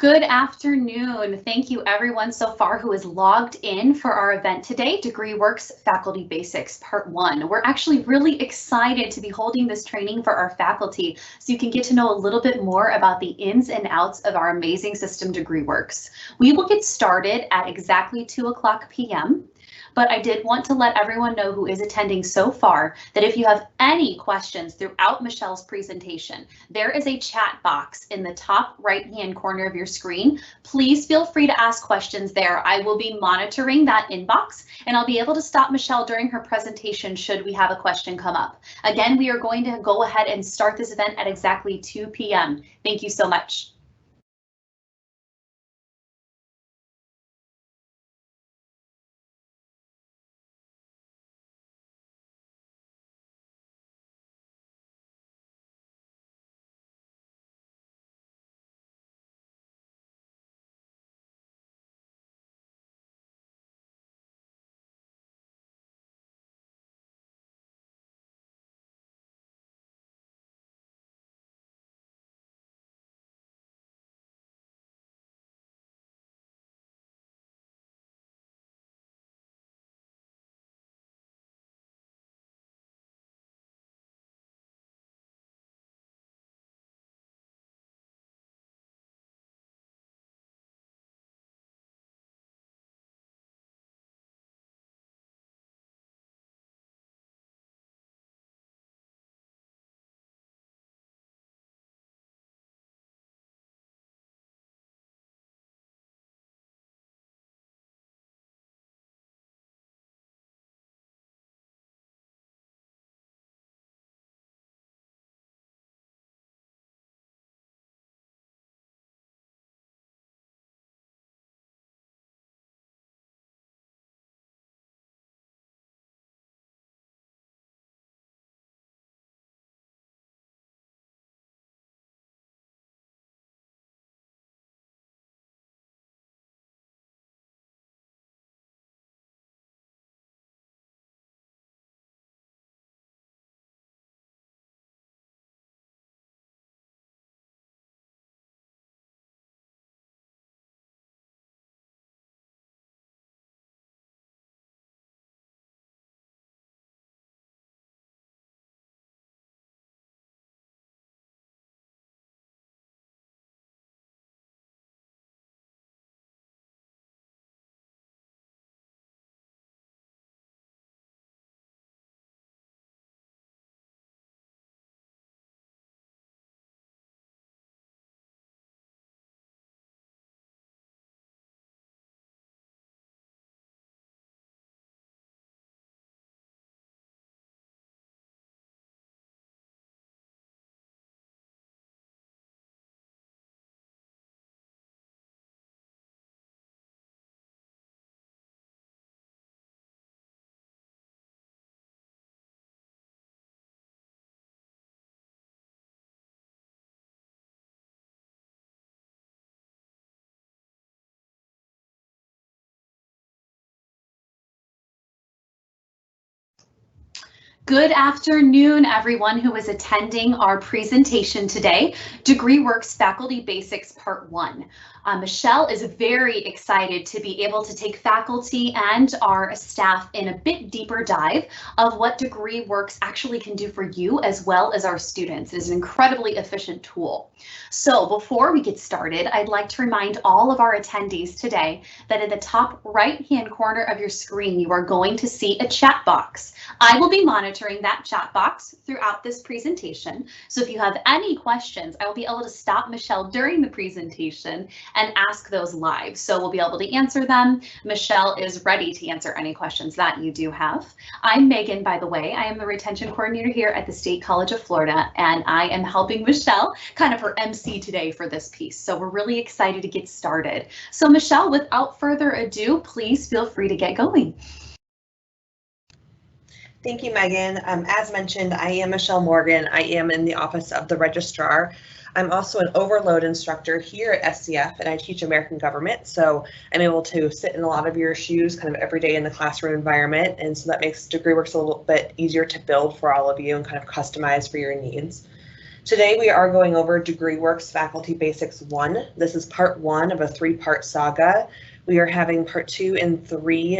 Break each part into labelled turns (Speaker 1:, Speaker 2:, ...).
Speaker 1: Good afternoon. Thank you everyone so far who is logged in for our event today, DegreeWorks Faculty Basics Part 1. We're actually really excited to be holding this training for our faculty so you can get to know a little bit more about the ins and outs of our amazing system DegreeWorks. We will get started at exactly 2:00 p.m. But I did want to let everyone know who is attending so far that if you have any questions throughout Michelle's presentation, there is a chat box in the top right-hand corner of your screen. Please feel free to ask questions there. I will be monitoring that inbox and I'll be able to stop Michelle during her presentation should we have a question come up. Again, we are going to go ahead and start this event at exactly 2 p.m. Thank you so much. Good afternoon, everyone who is attending our presentation today, DegreeWorks Faculty Basics Part 1. Michelle is very excited to be able to take faculty and our staff in a bit deeper dive of what DegreeWorks actually can do for you as well as our students. It is an incredibly efficient tool. So before we get started, I'd like to remind all of our attendees today that in the top right-hand corner of your screen, you are going to see a chat box. I will be monitoring that chat box throughout this presentation. So if you have any questions, I will be able to stop Michelle during the presentation and ask those live. So we'll be able to answer them. Michelle is ready to answer any questions that you do have. I'm Megan, by the way. I am the retention coordinator here at the State College of Florida, and I am helping Michelle, kind of her MC today for this piece. So we're really excited to get started. So Michelle, without further ado, please feel free to get going.
Speaker 2: Thank you, Megan. As mentioned, I am Michelle Morgan. I am in the Office of the Registrar. I'm also an overload instructor here at SCF, and I teach American government, so I'm able to sit in a lot of your shoes kind of every day in the classroom environment, and so that makes DegreeWorks a little bit easier to build for all of you and kind of customize for your needs. Today we are going over DegreeWorks Faculty Basics 1. This is part 1 of a 3-part saga. We are having part 2 and 3.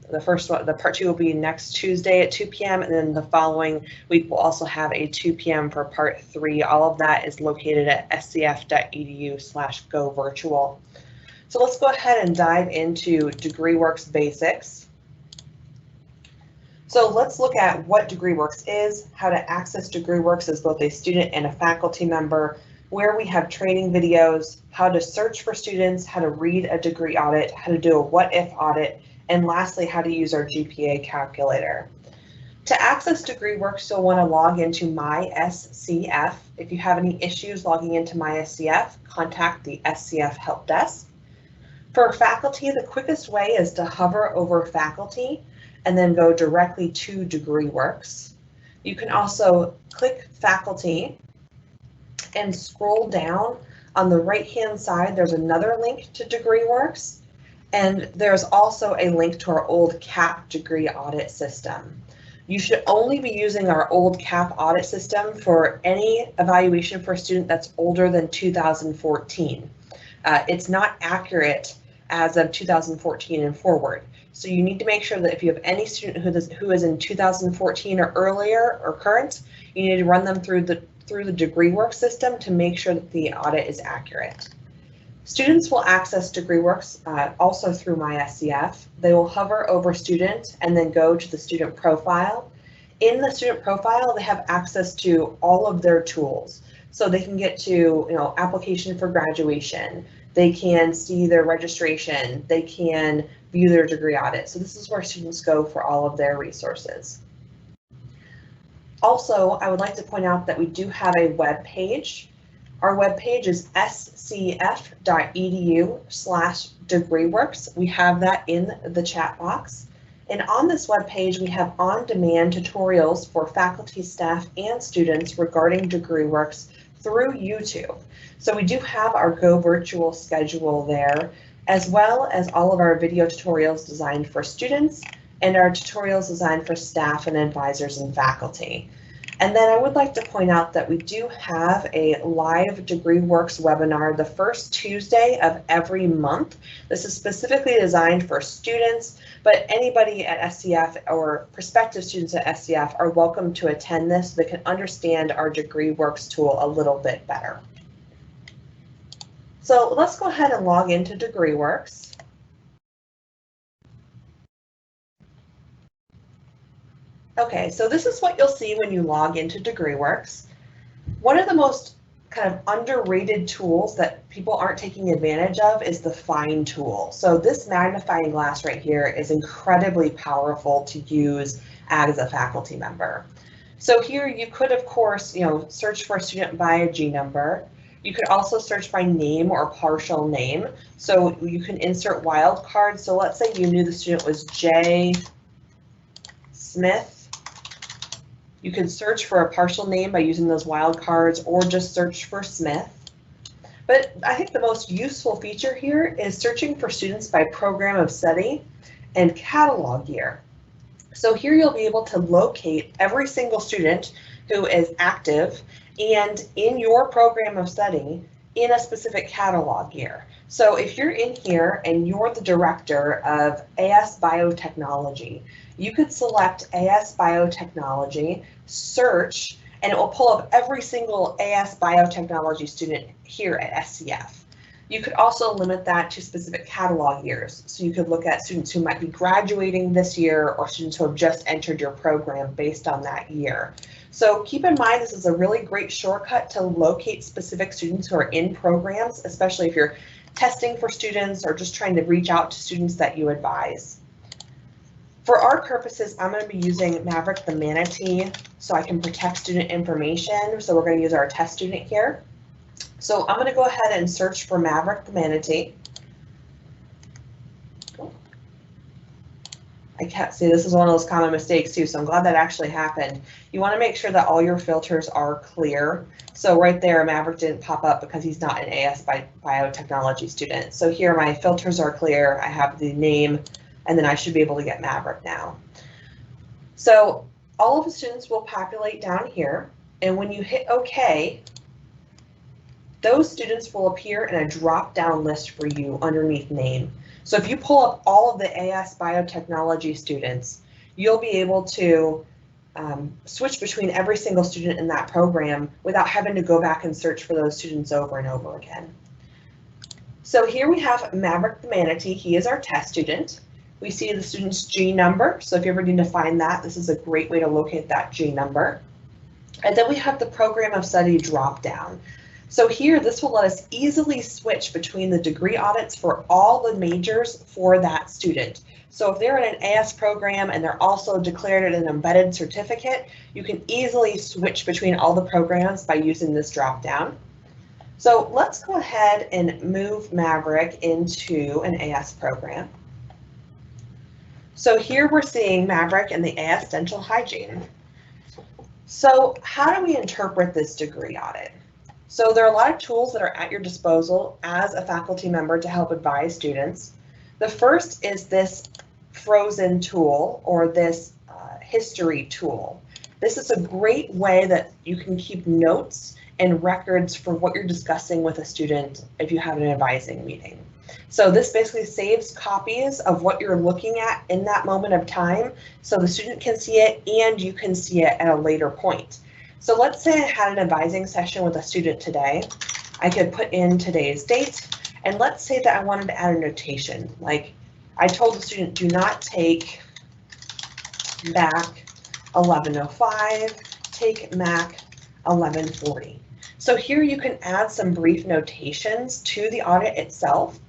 Speaker 2: The part 2 will be next Tuesday at 2 p.m. and then the following week we'll also have a 2 p.m. for part 3. All of that is located at scf.edu/go-virtual. So let's go ahead and dive into DegreeWorks Basics. So let's look at what DegreeWorks is, how to access DegreeWorks as both a student and a faculty member, where we have training videos, how to search for students, how to read a degree audit, how to do a what-if audit, and lastly, how to use our GPA calculator. To access DegreeWorks, you'll want to log into MySCF. If you have any issues logging into MySCF, contact the SCF Help Desk. For faculty, the quickest way is to hover over faculty and then go directly to DegreeWorks. You can also click faculty and scroll down. On the right-hand side, there's another link to DegreeWorks, and there's also a link to our old CAP degree audit system. You should only be using our old CAP audit system for any evaluation for a student that's older than 2014. It's not accurate as of 2014 and forward. So you need to make sure that if you have any student who is in 2014 or earlier or current, you need to run them through the DegreeWorks system to make sure that the audit is accurate. Students will access DegreeWorks also through MySCF. They will hover over student and then go to the student profile. In the student profile, they have access to all of their tools. So they can get to, application for graduation. They can see their registration. They can view their degree audit. So this is where students go for all of their resources. Also, I would like to point out that we do have a web page. Our web page is scf.edu/DegreeWorks. We have that in the chat box. And on this web page, we have on-demand tutorials for faculty, staff, and students regarding DegreeWorks through YouTube. So we do have our Go Virtual schedule there, as well as all of our video tutorials designed for students and our tutorials designed for staff and advisors and faculty. And then I would like to point out that we do have a live DegreeWorks webinar the first Tuesday of every month. This is specifically designed for students, but anybody at SCF or prospective students at SCF are welcome to attend this so they can understand our DegreeWorks tool a little bit better. So let's go ahead and log into DegreeWorks. Okay, so this is what you'll see when you log into DegreeWorks. One of the most kind of underrated tools that people aren't taking advantage of is the Find tool. So this magnifying glass right here is incredibly powerful to use as a faculty member. So here you could, of course, search for a student by a G number. You could also search by name or partial name. So you can insert wildcards. So let's say you knew the student was J. Smith. You can search for a partial name by using those wildcards or just search for Smith. But I think the most useful feature here is searching for students by program of study and catalog year. So here you'll be able to locate every single student who is active and in your program of study in a specific catalog year. So if you're in here and you're the director of AS Biotechnology, you could select AS Biotechnology, search, and it will pull up every single AS Biotechnology student here at SCF. You could also limit that to specific catalog years. So you could look at students who might be graduating this year or students who have just entered your program based on that year. So keep in mind, this is a really great shortcut to locate specific students who are in programs, especially if you're testing for students or just trying to reach out to students that you advise. For our purposes, I'm going to be using Maverick the Manatee so I can protect student information. So we're going to use our test student here. So I'm going to go ahead and search for Maverick the Manatee. I can't see, this is one of those common mistakes too, so I'm glad that actually happened. You want to make sure that all your filters are clear. So right there, Maverick didn't pop up because he's not an AS Biotechnology student. So here my filters are clear. I have the name, and then I should be able to get Maverick now. So all of the students will populate down here. And when you hit OK, those students will appear in a drop-down list for you underneath name. So if you pull up all of the AS biotechnology students, you'll be able to switch between every single student in that program without having to go back and search for those students over and over again. So here we have Maverick the Manatee. He is our test student. We see the student's G number. So if you ever need to find that, this is a great way to locate that G number. And then we have the program of study drop down. So here, this will let us easily switch between the degree audits for all the majors for that student. So if they're in an AS program and they're also declared an embedded certificate, you can easily switch between all the programs by using this drop down. So let's go ahead and move Maverick into an AS program. So here we're seeing Maverick in the AS dental hygiene. So how do we interpret this degree audit? So there are a lot of tools that are at your disposal as a faculty member to help advise students. The first is this frozen tool, or this history tool. This is a great way that you can keep notes and records for what you're discussing with a student if you have an advising meeting. So this basically saves copies of what you're looking at in that moment of time, so the student can see it and you can see it at a later point. So let's say I had an advising session with a student today. I could put in today's date, and let's say that I wanted to add a notation. Like I told the student, do not take MAC 1105, take MAC 1140. So here you can add some brief notations to the audit itself,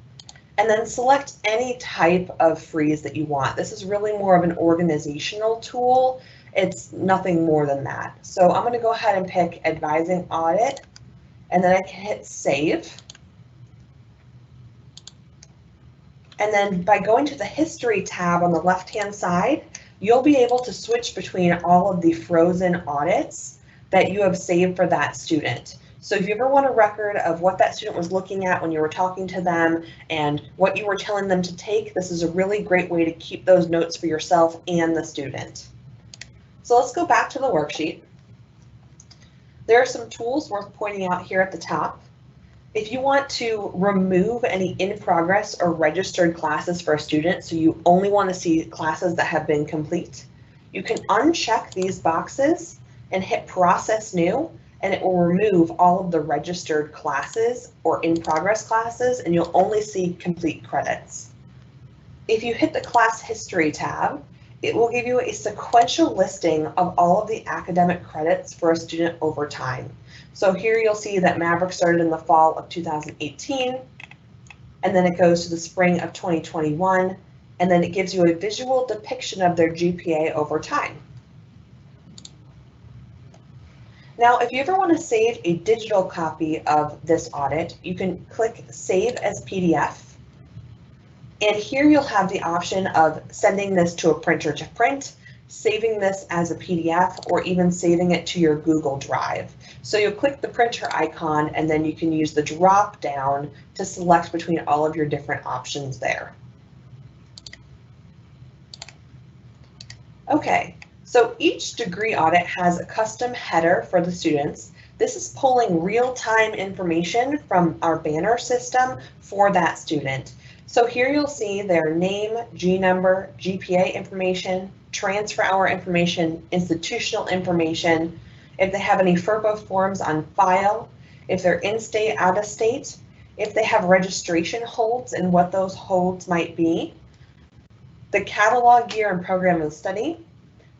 Speaker 2: and then select any type of freeze that you want. This is really more of an organizational tool. It's nothing more than that. So I'm going to go ahead and pick Advising Audit, and then I can hit Save. And then by going to the History tab on the left-hand side, you'll be able to switch between all of the frozen audits that you have saved for that student. So if you ever want a record of what that student was looking at when you were talking to them and what you were telling them to take, this is a really great way to keep those notes for yourself and the student. So let's go back to the worksheet. There are some tools worth pointing out here at the top. If you want to remove any in progress or registered classes for a student, so you only want to see classes that have been complete, you can uncheck these boxes and hit Process New, and it will remove all of the registered classes or in progress classes, and you'll only see complete credits. If you hit the Class History tab, it will give you a sequential listing of all of the academic credits for a student over time. So here you'll see that Maverick started in the fall of 2018, and then it goes to the spring of 2021, and then it gives you a visual depiction of their GPA over time. Now, if you ever want to save a digital copy of this audit, you can click Save as PDF. And here you'll have the option of sending this to a printer to print, saving this as a PDF, or even saving it to your Google Drive. So you'll click the printer icon, and then you can use the drop down to select between all of your different options there. Okay, so each degree audit has a custom header for the students. This is pulling real-time information from our banner system for that student. So here you'll see their name, G number, GPA information, transfer hour information, institutional information, if they have any FERPA forms on file, if they're in-state, out-of-state, if they have registration holds and what those holds might be, the catalog year and program of study,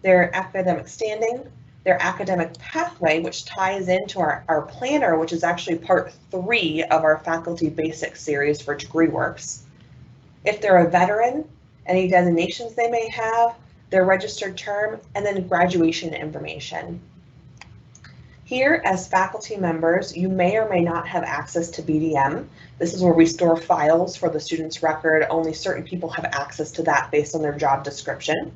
Speaker 2: their academic standing, their academic pathway, which ties into our planner, which is actually part 3 of our Faculty Basics series for DegreeWorks. If they're a veteran, any designations they may have, their registered term, and then graduation information. Here, as faculty members, you may or may not have access to BDM. This is where we store files for the student's record. Only certain people have access to that based on their job description.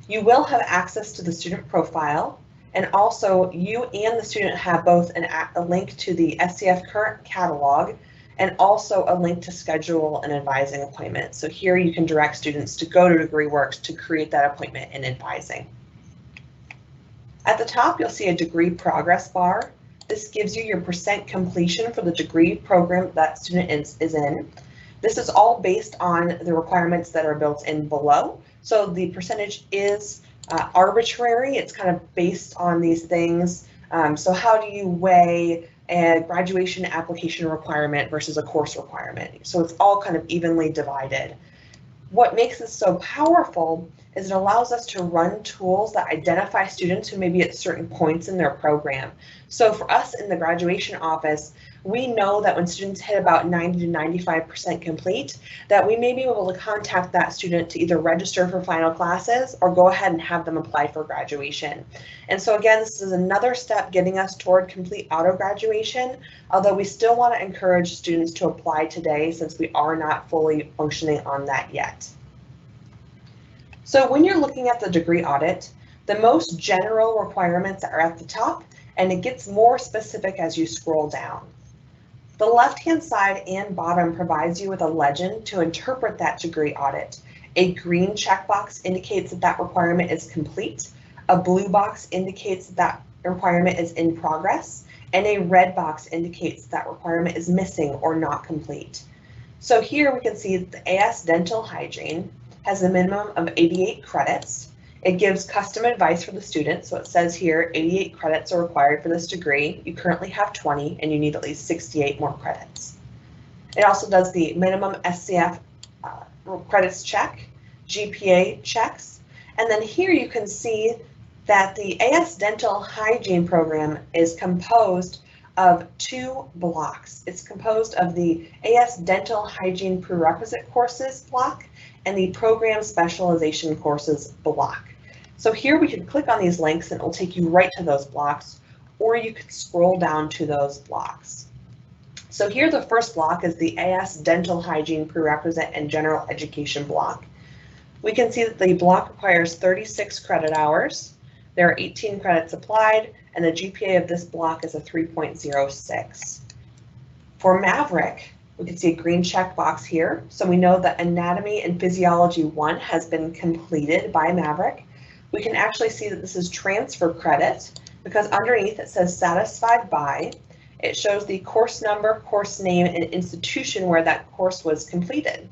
Speaker 2: You will have access to the student profile, and also you and the student have both a link to the SCF current catalog and also a link to schedule an advising appointment. So here you can direct students to go to DegreeWorks to create that appointment in advising. At the top, you'll see a degree progress bar. This gives you your percent completion for the degree program that student is in. This is all based on the requirements that are built in below. So the percentage is arbitrary. It's kind of based on these things. So how do you weigh a graduation application requirement versus a course requirement? So it's all kind of evenly divided. What makes this so powerful is it allows us to run tools that identify students who may be at certain points in their program. So for us in the graduation office, we know that when students hit about 90 to 95% complete, that we may be able to contact that student to either register for final classes or go ahead and have them apply for graduation. And so again, this is another step getting us toward complete auto graduation, although we still want to encourage students to apply today since we are not fully functioning on that yet. So when you're looking at the degree audit, the most general requirements are at the top, and it gets more specific as you scroll down. The left-hand side and bottom provides you with a legend to interpret that degree audit. A green checkbox indicates that that requirement is complete, a blue box indicates that requirement is in progress, and a red box indicates that requirement is missing or not complete. So here we can see that the AS Dental Hygiene has a minimum of 88 credits. It gives custom advice for the student. So it says here 88 credits are required for this degree. You currently have 20 and you need at least 68 more credits. It also does the minimum SCF credits check, GPA checks, and then here you can see that the AS Dental Hygiene program is composed of 2 blocks. It's composed of the AS Dental Hygiene Prerequisite Courses block and the Program Specialization Courses block. So here we can click on these links and it will take you right to those blocks, or you could scroll down to those blocks. So here the first block is the AS Dental Hygiene Prerequisite and General Education block. We can see that the block requires 36 credit hours. There are 18 credits applied, and the GPA of this block is a 3.06. For Maverick, we can see a green checkbox here. So we know that Anatomy and Physiology 1 has been completed by Maverick. We can actually see that this is transfer credit because underneath it says satisfied by. It shows the course number, course name, and institution where that course was completed.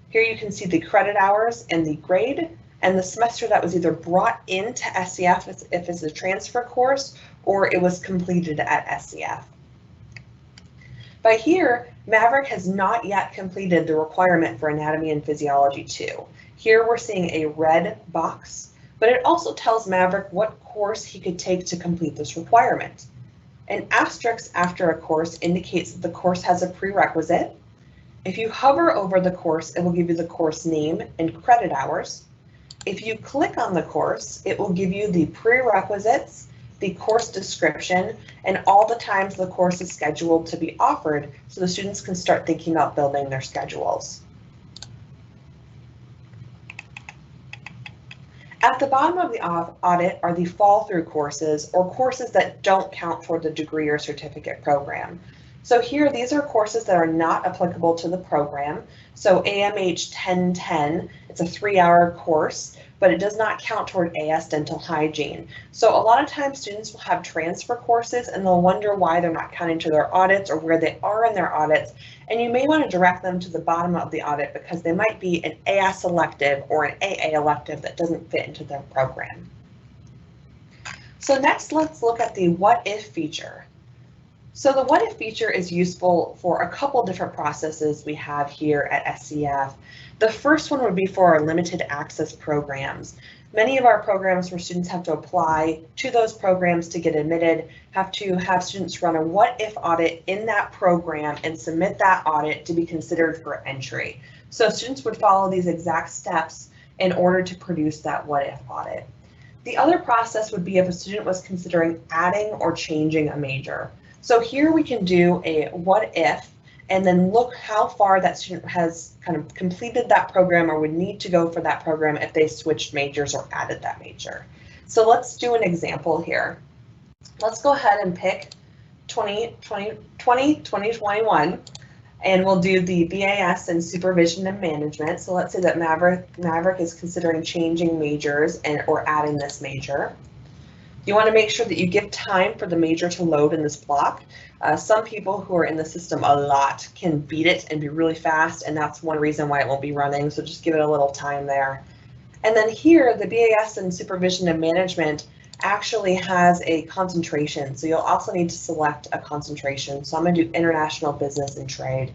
Speaker 2: Here you can see the credit hours and the grade and the semester that was either brought into SCF if it's a transfer course or it was completed at SCF. By here, Maverick has not yet completed the requirement for Anatomy and Physiology 2. Here we're seeing a red box, but it also tells Maverick what course he could take to complete this requirement. An asterisk after a course indicates that the course has a prerequisite. If you hover over the course, it will give you the course name and credit hours. If you click on the course, it will give you the prerequisites, the course description, and all the times the course is scheduled to be offered so the students can start thinking about building their schedules. At the bottom of the audit are the fall-through courses or courses that don't count toward the degree or certificate program. So here, these are courses that are not applicable to the program. So AMH 1010, it's a 3-hour course, but it does not count toward AS Dental Hygiene. So a lot of times students will have transfer courses and they'll wonder why they're not counting to their audits or where they are in their audits. And you may want to direct them to the bottom of the audit because they might be an AS elective or an AA elective that doesn't fit into their program. So next, let's look at the What If feature. So the What If feature is useful for a couple different processes we have here at SCF. The first one would be for our limited access programs. Many of our programs where students have to apply to those programs to get admitted have to have students run a What If audit in that program and submit that audit to be considered for entry. So students would follow these exact steps in order to produce that What If audit. The other process would be if a student was considering adding or changing a major. So here we can do a What If and then look how far that student has kind of completed that program or would need to go for that program if they switched majors or added that major. So let's do an example here. Let's go ahead and pick 2021 and we'll do the BAS in Supervision and Management. So let's say that Maverick is considering changing majors or adding this major. You want to make sure that you give time for the major to load in this block. Some people who are in the system a lot can beat it and be really fast, and that's one reason why it won't be running, so just give it a little time there. And then here, the BAS in Supervision and Management actually has a concentration, so you'll also need to select a concentration. So I'm going to do International Business and Trade.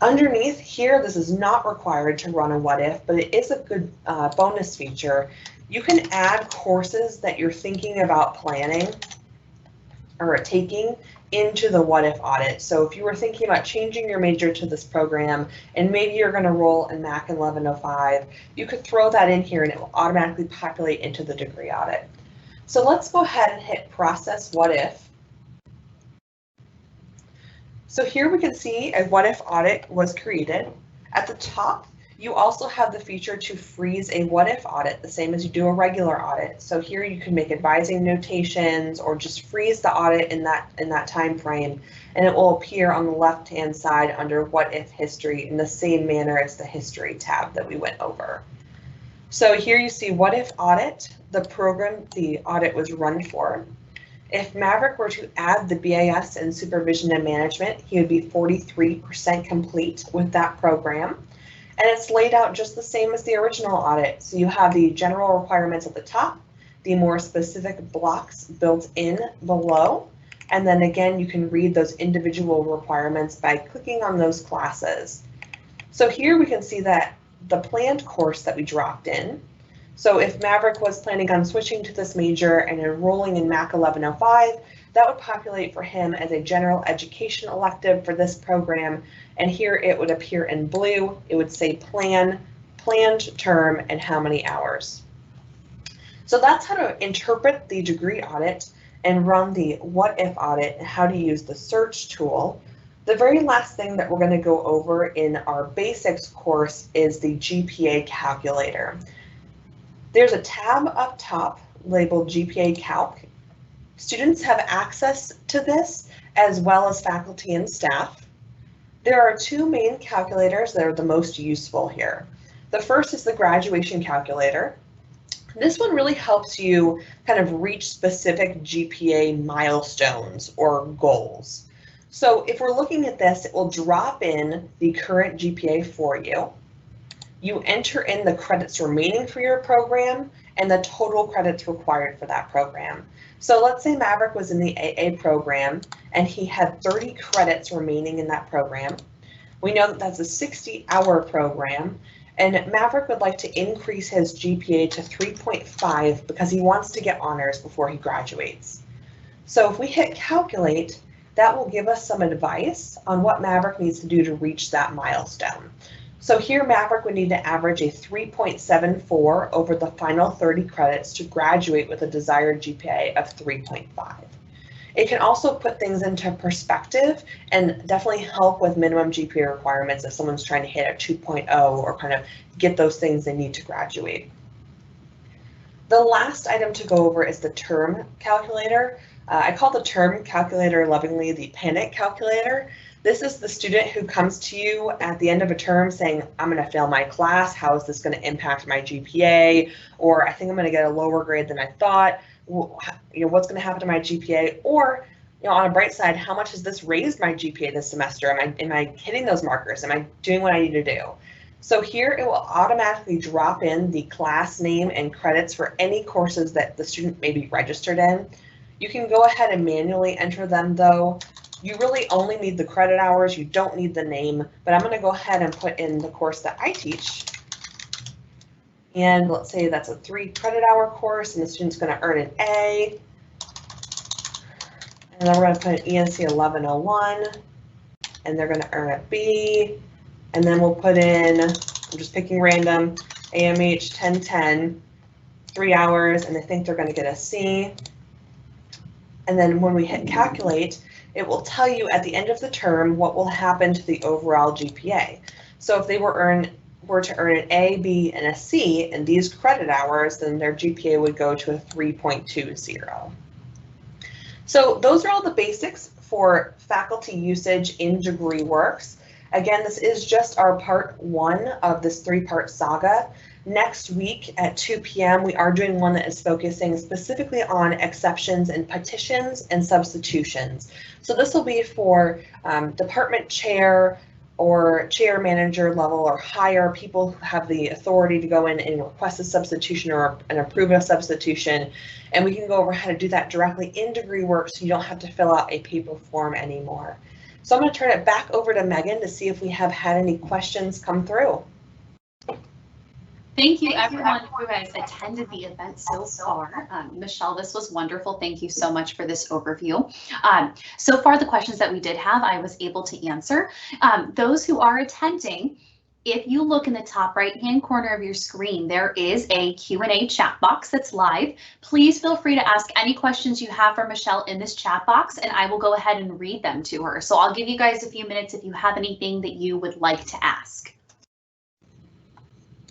Speaker 2: Underneath here, this is not required to run a what if, but it is a good bonus feature. You can add courses that you're thinking about planning or taking into the what if audit. So if you were thinking about changing your major to this program and maybe you're going to roll in Mac 1105, you could throw that in here and it will automatically populate into the degree audit. So let's go ahead and hit process what if. So here we can see a what if audit was created. At the top, you also have the feature to freeze a what if audit, the same as you do a regular audit. So here you can make advising notations or just freeze the audit in that time frame, and it will appear on the left-hand side under what if history in the same manner as the history tab that we went over. So here you see what if audit, the program the audit was run for. If Maverick were to add the BAS in Supervision and Management, he would be 43% complete with that program. And it's laid out just the same as the original audit. So you have the general requirements at the top, the more specific blocks built in below. And then again, you can read those individual requirements by clicking on those classes. So here we can see that the planned course that we dropped in. So if Maverick was planning on switching to this major and enrolling in Mac 1105, that would populate for him as a general education elective for this program. And here it would appear in blue. It would say planned term and how many hours. So that's how to interpret the degree audit and run the what if audit and how to use the search tool. The very last thing that we're going to go over in our basics course is the GPA Calculator. There's a tab up top labeled GPA Calc. Students have access to this as well as faculty and staff. There are two main calculators that are the most useful here. The first is the graduation calculator. This one really helps you kind of reach specific GPA milestones or goals. So if we're looking at this, it will drop in the current GPA for you. You enter in the credits remaining for your program and the total credits required for that program. So let's say Maverick was in the AA program and he had 30 credits remaining in that program. We know that that's a 60-hour program, and Maverick would like to increase his GPA to 3.5 because he wants to get honors before he graduates. So if we hit calculate, that will give us some advice on what Maverick needs to do to reach that milestone. So here Maverick would need to average a 3.74 over the final 30 credits to graduate with a desired GPA of 3.5. It can also put things into perspective and definitely help with minimum GPA requirements if someone's trying to hit a 2.0 or kind of get those things they need to graduate. The last item to go over is the term calculator. I call the term calculator lovingly the panic calculator. This is the student who comes to you at the end of a term saying, I'm going to fail my class. How is this going to impact my GPA? Or I think I'm going to get a lower grade than I thought. What's going to happen to my GPA? Or, on a bright side, how much has this raised my GPA this semester? Am I hitting those markers? Am I doing what I need to do? So here it will automatically drop in the class name and credits for any courses that the student may be registered in. You can go ahead and manually enter them though. You really only need the credit hours, you don't need the name, but I'm going to go ahead and put in the course that I teach. And let's say that's a 3 credit hour course and the student's going to earn an A. And then we're going to put an ENC 1101 and they're going to earn a B. And then we'll put in, I'm just picking random, AMH 1010, 3 hours, and I think they're going to get a C. And then when we hit calculate, it will tell you at the end of the term what will happen to the overall GPA. So if they were to earn an A, B, and a C in these credit hours, then their GPA would go to a 3.20. So those are all the basics for faculty usage in DegreeWorks. Again, this is just our part 1 of this 3-part saga. Next week at 2 p.m. we are doing one that is focusing specifically on exceptions and petitions and substitutions. So this will be for department chair or chair manager level or higher, people who have the authority to go in and request a substitution or an approve a substitution. And we can go over how to do that directly in DegreeWorks so you don't have to fill out a paper form anymore. So I'm going to turn it back over to Megan to see if we have had any questions come through.
Speaker 1: Thank you everyone who has attended the event so far. Michelle, this was wonderful. Thank you so much for this overview. So far, the questions that we did have, I was able to answer. Those who are attending, if you look in the top right-hand corner of your screen, there is a Q&A chat box that's live. Please feel free to ask any questions you have for Michelle in this chat box, and I will go ahead and read them to her. So I'll give you guys a few minutes if you have anything that you would like to ask.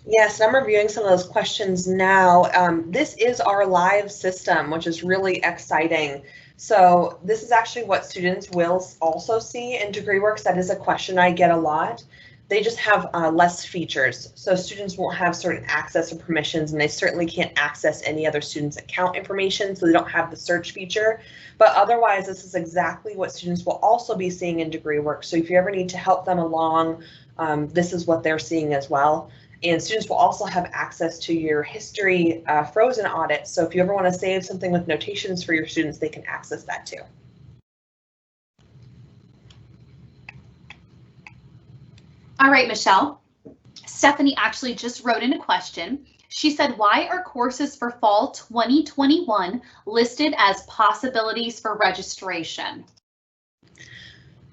Speaker 2: Yes, I'm reviewing some of those questions now. This is our live system, which is really exciting. So this is actually what students will also see in DegreeWorks. That is a question I get a lot. They just have less features. So students won't have certain access or permissions, and they certainly can't access any other student's account information, so they don't have the search feature. But otherwise, this is exactly what students will also be seeing in DegreeWorks. So if you ever need to help them along, this is what they're seeing as well. And students will also have access to your history frozen audit. So if you ever want to save something with notations for your students, they can access that too.
Speaker 1: All right, Michelle. Stephanie actually just wrote in a question. She said, why are courses for fall 2021 listed as possibilities for registration?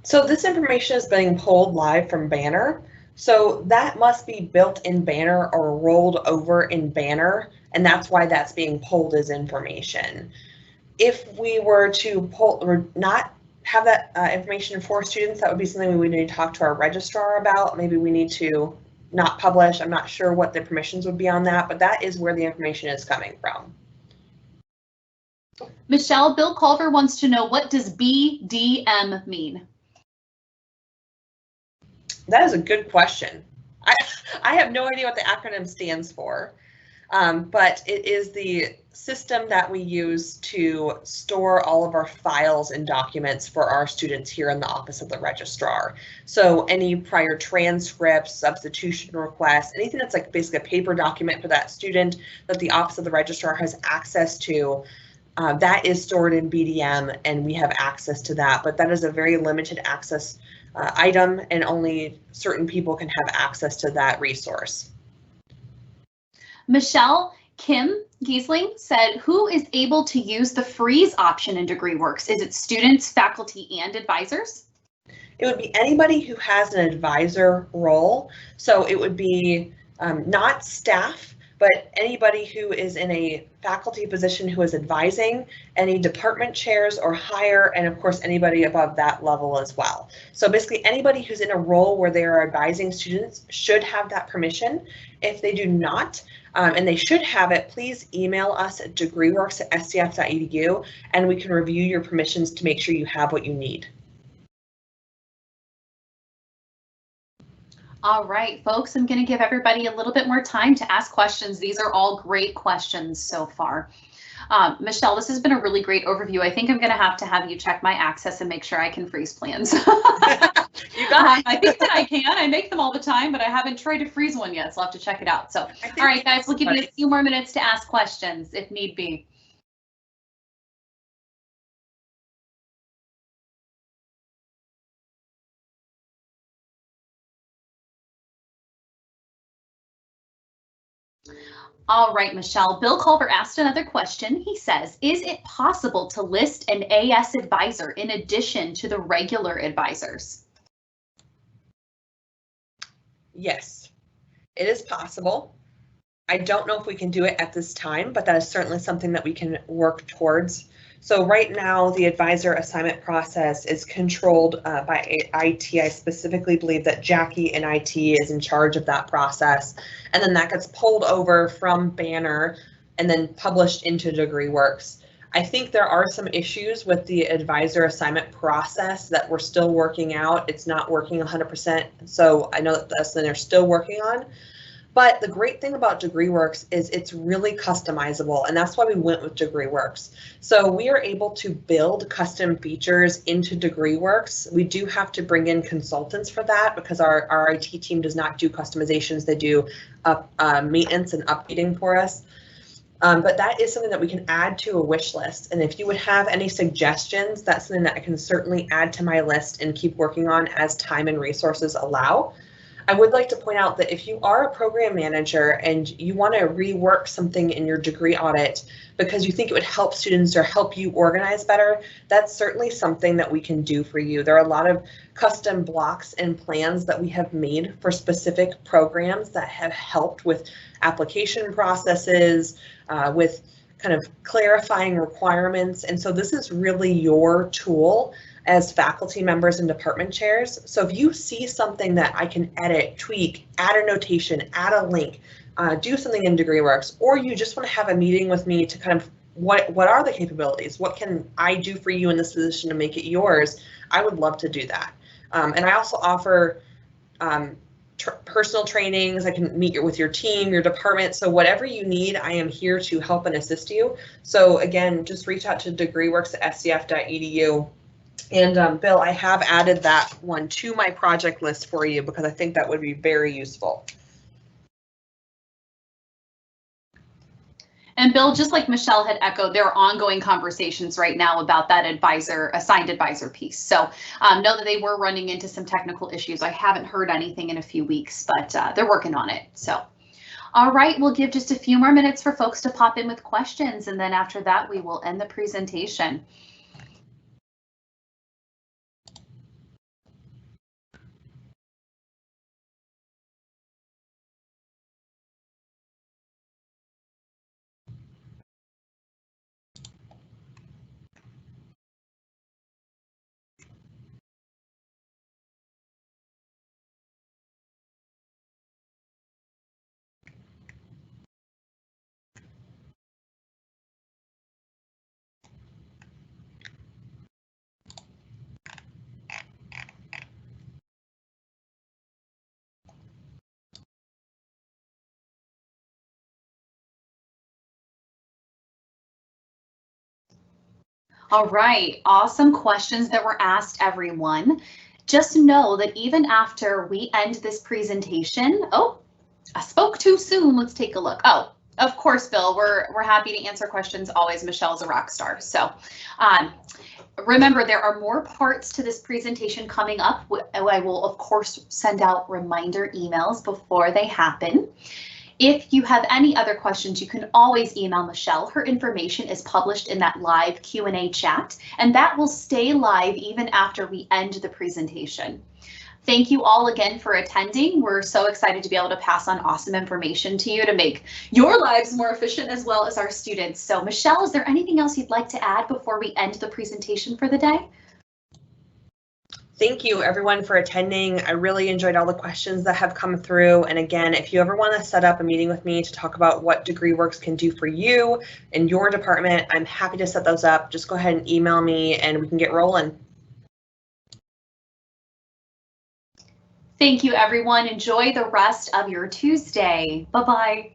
Speaker 2: So this information is being pulled live from Banner. So that must be built in Banner or rolled over in Banner, and that's why that's being pulled as information. If we were to pull or not have that information for students, that would be something we would need to talk to our registrar about. Maybe we need to not publish. I'm not sure what the permissions would be on that, but that is where the information is coming from.
Speaker 1: Michelle, Bill Culver wants to know, what does BDM mean?
Speaker 2: That is a good question. I have no idea what the acronym stands for, but it is the system that we use to store all of our files and documents for our students here in the Office of the Registrar. So any prior transcripts, substitution requests, anything that's like basically a paper document for that student that the Office of the Registrar has access to, that is stored in BDM, and we have access to that, but that is a very limited access item, and only certain people can have access to that resource.
Speaker 1: Michelle, Kim Giesling said, who is able to use the freeze option in DegreeWorks? Is it students, faculty, and advisors?
Speaker 2: It would be anybody who has an advisor role. So it would be not staff, but anybody who is in a faculty position who is advising, any department chairs or higher, and of course anybody above that level as well. So basically anybody who's in a role where they are advising students should have that permission. If they do not, and they should have it, please email us at degreeworks@sdf.edu, and we can review your permissions to make sure you have what you need.
Speaker 1: All right, folks, I'm going to give everybody a little bit more time to ask questions. These are all great questions so far. Michelle, this has been a really great overview. I think I'm going to have you check my access and make sure I can freeze plans.
Speaker 2: You got it.
Speaker 1: I think that I can. I make them all the time, but I haven't tried to freeze one yet, so I'll have to check it out. So, all right, guys, we'll give you a few more minutes to ask questions if need be. All right, Michelle. Bill Culver asked another question. He says, is it possible to list an AS advisor in addition to the regular advisors?
Speaker 2: Yes, it is possible. I don't know if we can do it at this time, but that is certainly something that we can work towards. So right now, the advisor assignment process is controlled by IT. I specifically believe that Jackie in IT is in charge of that process. And then that gets pulled over from Banner and then published into DegreeWorks. I think there are some issues with the advisor assignment process that we're still working out. It's not working 100%. So I know that that's something they're still working on. But the great thing about DegreeWorks is it's really customizable, and that's why we went with DegreeWorks. So we are able to build custom features into DegreeWorks. We do have to bring in consultants for that because our IT team does not do customizations. They do maintenance and updating for us. But that is something that we can add to a wish list. And if you would have any suggestions, that's something that I can certainly add to my list and keep working on as time and resources allow. I would like to point out that if you are a program manager and you want to rework something in your degree audit because you think it would help students or help you organize better, that's certainly something that we can do for you. There are a lot of custom blocks and plans that we have made for specific programs that have helped with application processes, with kind of clarifying requirements. And so this is really your tool as faculty members and department chairs. So if you see something that I can edit, tweak, add a notation, add a link, do something in DegreeWorks, or you just want to have a meeting with me to kind of what are the capabilities? What can I do for you in this position to make it yours? I would love to do that. And I also offer personal trainings. I can meet with your team, your department. So whatever you need, I am here to help and assist you. So again, just reach out to degreeworks@scf.edu. And Bill, I have added that one to my project list for you because I think that would be very useful.
Speaker 1: And Bill, just like Michelle had echoed, there are ongoing conversations right now about that assigned advisor piece. So know that they were running into some technical issues. I haven't heard anything in a few weeks, but they're working on it. So, all right, we'll give just a few more minutes for folks to pop in with questions. And then after that, we will end the presentation. All right, awesome questions that were asked, everyone. Just know that even after we end this presentation, oh, I spoke too soon. Let's take a look. Oh, of course, Bill, we're happy to answer questions always. Michelle's a rock star. So remember, there are more parts to this presentation coming up. I will, of course, send out reminder emails before they happen. If you have any other questions, you can always email Michelle. Her information is published in that live Q&A chat, and that will stay live even after we end the presentation. Thank you all again for attending. We're so excited to be able to pass on awesome information to you to make your lives more efficient as well as our students. So Michelle, is there anything else you'd like to add before we end the presentation for the day?
Speaker 2: Thank you everyone for attending. I really enjoyed all the questions that have come through. And again, if you ever want to set up a meeting with me to talk about what DegreeWorks can do for you and your department, I'm happy to set those up. Just go ahead and email me and we can get rolling.
Speaker 1: Thank you, everyone. Enjoy the rest of your Tuesday. Bye-bye.